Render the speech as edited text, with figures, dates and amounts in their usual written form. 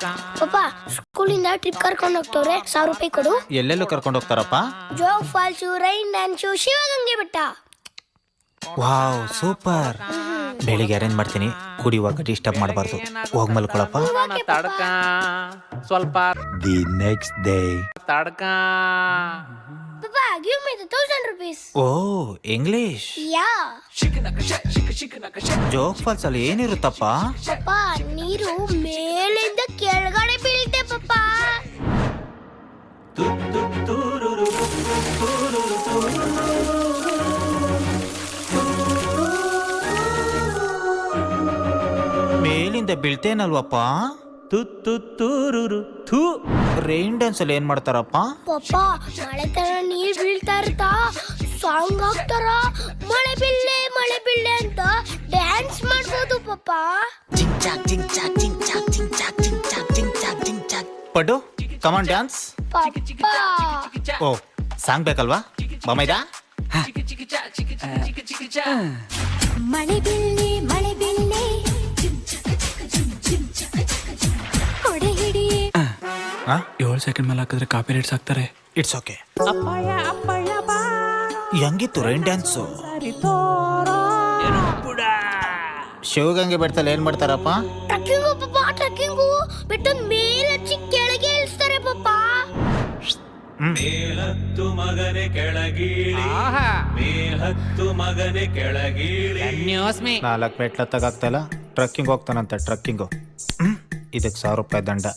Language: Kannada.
ಪಾಪ ಸ್ಕೂಲಿಂದ ಟ್ರಿಪ್ ಕರ್ಕೊಂಡು ಹೋಗ್ತವ್ರೆ 1,000 ರೂಪಾಯಿ ಕೊಡು. ಎಲ್ಲೆಲ್ಲೂ ಕರ್ಕೊಂಡು ಹೋಗ್ತಾರಪ್ಪ? Jog falls, rain dance, Shivaganga ಬೆಟ್ಟ. Wow super. ಬೆಳಿಗ್ಗೆ ಅರೇಂಜ್ ಮಾಡ್ತೀನಿ, ಕುಡಿಯುವಾಗ ಡಿಸ್ಟರ್ಬ್ ಮಾಡಬಾರ್ದು. ಹೋಗ್ ಮಲ್ಕೊಳಪ್ಪ. ತಡ್ಕ ಸ್ವಲ್ಪ ದಿ ನೆಕ್ಸ್ಟ್ ಡೇ. ತಡ್ಕ ಪಾಪ ಗಿವ್ ಮಿ ದ 1,000 rupees. ಓ ಇಂಗ್ಲಿಷ್. ಯಾ ಜೋಗ್ ಫಾಲ್ಸ್ ಅಲ್ಲಿ ಏನಿರುತ್ತಪ್ಪ? ಪಾಪ ನೀರು ಮೇಲಿಂದ ಕೆಳಗಡೆ ಬೀಳುತ್ತೆ ಪಾಪ. ಮೇಲಿಂದ ಬೀಳ್ತೇನಲ್ವಪ್ಪ? ರೈನ್ ಡ್ಯಾನ್ಸ್ ಅಲ್ಲಿ ಏನ್ ಮಾಡ್ತಾರಪ್ಪ? ಪಾಪ ಮಳೆ ತರ ನೀರ್ ಬೀಳ್ತಾ ಇರ್ತಾ ಸಾಂಗ್ ಹಾಕ್ತಾರ, ಮಳೆ ಬಿಲ್ಲೆ ಅಂತ ಡ್ಯಾನ್ಸ್ ಮಾಡ್ಬೋದು ಪಾಪ. ಪಡು ಕಮಾನ್ ಡ್ಯಾನ್ಸ್. ಪಾಪ ಓ ಸಾಂಗ್ ಬೇಕಲ್ವಾ? ಬಮೈದಾ ಮಳೆ ಬಿಲ್ಲೆ ಕೊಡೆ ಹಿಡಿಯೇ. 7 ಸೆಕೆಂಡ್ ಮೇಲೆ ಹಾಕಿದ್ರೆ ಕಾಪಿ ರೈಟ್ಸ್ ಹಾಕ್ತಾರೆ. It's okay. ಹೆಂಗಿತ್ತು ರೈನ್ ಡ್ಯಾನ್ಸು? ಶಿವಗಂಗೆ ಬೆಟ್ಟದಲ್ಲಿ ಏನ್ ಮಾಡ್ತಾರಪ್ಪ? ಟ್ರಕ್ಕಿಂಗು ಪಾಪ, ಟ್ರಕ್ಕಿಂಗು ಬೆಟ್ಟದ ಮೇಲೆ ಹಚ್ಚಿ ಕೆಳಗೆ ಇಳಿಸ್ತಾರೆ ಪಾಪ. ಮೇಲತ್ತು ಮಗನೆ ಕೆಳಗೀಳಿ, ಮೇಲತ್ತು ಮಗನೆ ಕೆಳಗೀಳಿ. ನ್ಯೂಸ್ ಮೀ 4 ಮೆಟ್ಲ ತಗಾಗ್ತಾ ಇಲ್ಲ. ಟ್ರಕ್ಕಿಂಗ್ ಹೋಗ್ತಾನಂತೆ. ಟ್ರಕ್ಕಿಂಗು ಇದಕ್ಕೆ 1,000 ರೂಪಾಯಿ ದಂಡ.